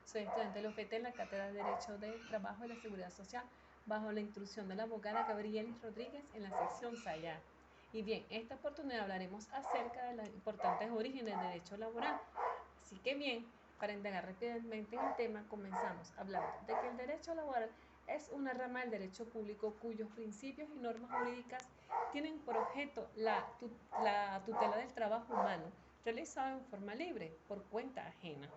Soy estudiante de la UFT en la Cátedra de Derecho del Trabajo y la Seguridad Social, bajo la instrucción de la abogada Gabrielis Rodríguez en la sección Sayar. Y bien, en esta oportunidad hablaremos acerca de los importantes orígenes del derecho laboral. Así que bien, para indagar rápidamente en el tema, comenzamos hablando de que el derecho laboral es una rama del derecho público cuyos principios y normas jurídicas tienen por objeto la tutela del trabajo humano realizado en forma libre, por cuenta ajena,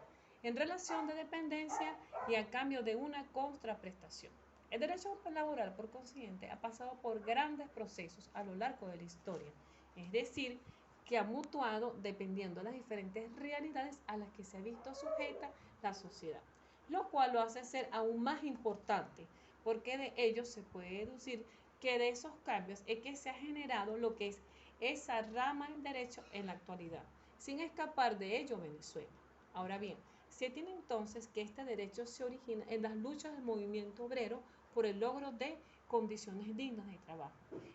en relación de dependencia y a cambio de una contraprestación. El derecho laboral, por consiguiente, ha pasado por grandes procesos a lo largo de la historia, es decir, que ha mutuado dependiendo de las diferentes realidades a las que se ha visto sujeta la sociedad, lo cual lo hace ser aún más importante, porque de ello se puede deducir que de esos cambios es que se ha generado lo que es esa rama del derecho en la actualidad, sin escapar de ello Venezuela. Ahora bien, se tiene entonces que este derecho se origina en las luchas del movimiento obrero por el logro de condiciones dignas de trabajo.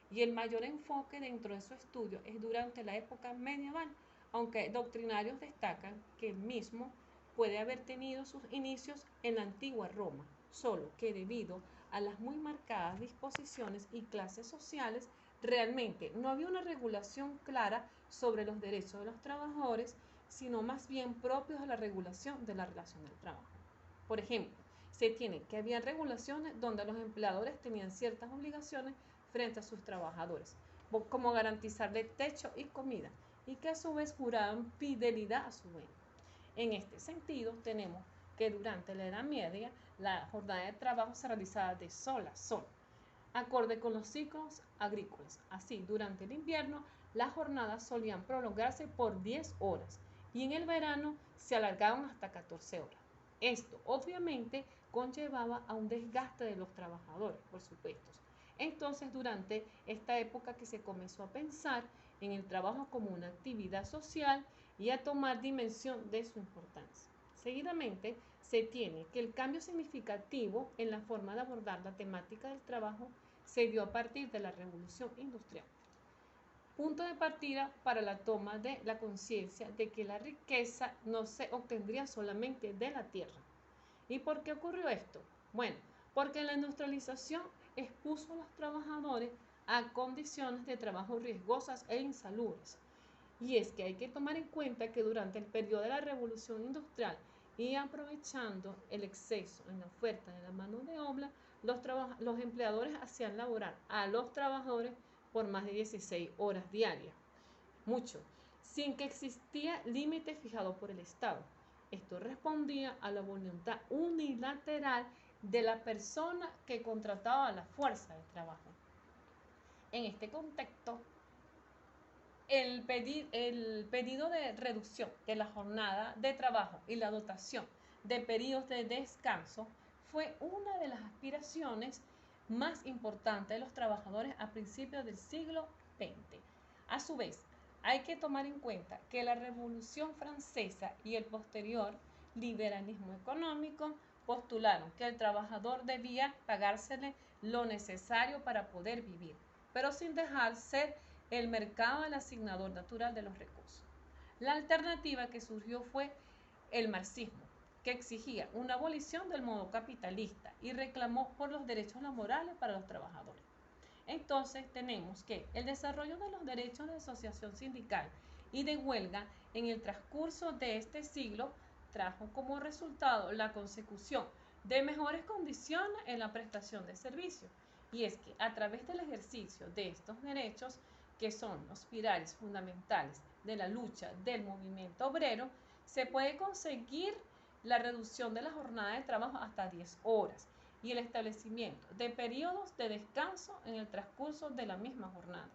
Y el mayor enfoque dentro de su estudio es durante la época medieval, aunque doctrinarios destacan que el mismo puede haber tenido sus inicios en la antigua Roma, solo que debido a las muy marcadas disposiciones y clases sociales, realmente no había una regulación clara sobre los derechos de los trabajadores, sino más bien propios de la regulación de la relación del trabajo. Por ejemplo, se tiene que había regulaciones donde los empleadores tenían ciertas obligaciones frente a sus trabajadores, como garantizarle techo y comida, y que a su vez juraban fidelidad a su dueño. En este sentido, tenemos que durante la Edad Media la jornada de trabajo se realizaba de sol a sol, acorde con los ciclos agrícolas. Así, durante el invierno, las jornadas solían prolongarse por 10 horas y en el verano se alargaban hasta 14 horas. Esto, obviamente, conllevaba a un desgaste de los trabajadores, por supuesto. Entonces, durante esta época que se comenzó a pensar en el trabajo como una actividad social y a tomar dimensión de su importancia. Seguidamente, se tiene que el cambio significativo en la forma de abordar la temática del trabajo se dio a partir de la Revolución Industrial. Punto de partida para la toma de la conciencia de que la riqueza no se obtendría solamente de la tierra. ¿Y por qué ocurrió esto? Bueno, porque la industrialización expuso a los trabajadores a condiciones de trabajo riesgosas e insalubres. Y es que hay que tomar en cuenta que durante el periodo de la revolución industrial y aprovechando el exceso en la oferta de la mano de obra, los empleadores hacían laborar a los trabajadores por más de 16 horas diarias, mucho, sin que existía límite fijado por el Estado. Esto respondía a la voluntad unilateral de la persona que contrataba la fuerza de trabajo. En este contexto, el pedido de reducción de la jornada de trabajo y la dotación de periodos de descanso fue una de las aspiraciones más importantes de los trabajadores a principios del siglo XX. A su vez, hay que tomar en cuenta que la Revolución Francesa y el posterior liberalismo económico postularon que el trabajador debía pagársele lo necesario para poder vivir, pero sin dejar ser el mercado el asignador natural de los recursos. La alternativa que surgió fue el marxismo, que exigía una abolición del modo capitalista y reclamó por los derechos laborales para los trabajadores. Entonces tenemos que el desarrollo de los derechos de asociación sindical y de huelga en el transcurso de este siglo trajo como resultado la consecución de mejores condiciones en la prestación de servicios. Y es que a través del ejercicio de estos derechos, que son los pilares fundamentales de la lucha del movimiento obrero, se puede conseguir la reducción de la jornada de trabajo hasta 10 horas y el establecimiento de periodos de descanso en el transcurso de la misma jornada.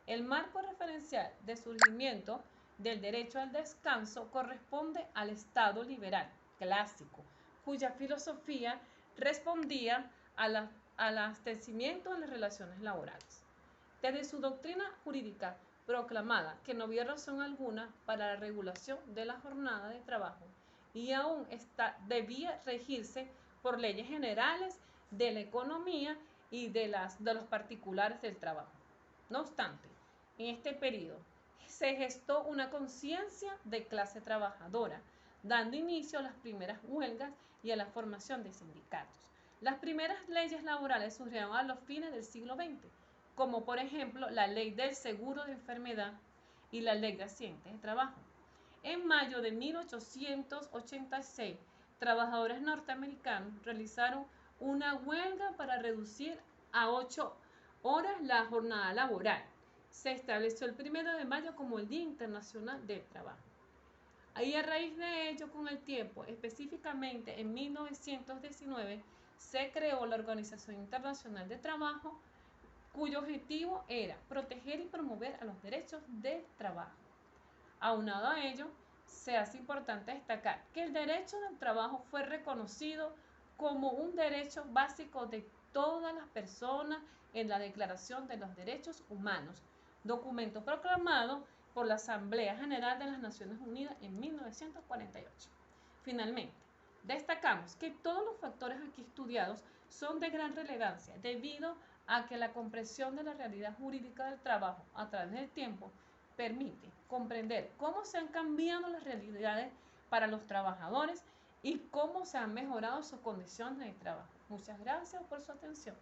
El marco referencial de surgimiento del derecho al descanso corresponde al Estado liberal clásico, cuya filosofía respondía al abastecimiento de las relaciones laborales. Desde su doctrina jurídica proclamada que no había razón alguna para la regulación de la jornada de trabajo y aún debía regirse por leyes generales de la economía y de los particulares del trabajo. No obstante, en este periodo se gestó una conciencia de clase trabajadora, dando inicio a las primeras huelgas y a la formación de sindicatos. Las primeras leyes laborales surgieron a los fines del siglo XX, como por ejemplo la Ley del Seguro de Enfermedad y la Ley de Accidentes de Trabajo. En mayo de 1886, trabajadores norteamericanos realizaron una huelga para reducir a 8 horas la jornada laboral. Se estableció el 1 de mayo como el Día Internacional del Trabajo. Ahí a raíz de ello, con el tiempo, específicamente en 1919, se creó la Organización Internacional de Trabajo, cuyo objetivo era proteger y promover a los derechos del trabajo. Aunado a ello, se hace importante destacar que el derecho del trabajo fue reconocido como un derecho básico de todas las personas en la Declaración de los Derechos Humanos, documento proclamado por la Asamblea General de las Naciones Unidas en 1948. Finalmente, destacamos que todos los factores aquí estudiados son de gran relevancia debido a que la comprensión de la realidad jurídica del trabajo a través del tiempo permite comprender cómo se han cambiado las realidades para los trabajadores y cómo se han mejorado sus condiciones de trabajo. Muchas gracias por su atención.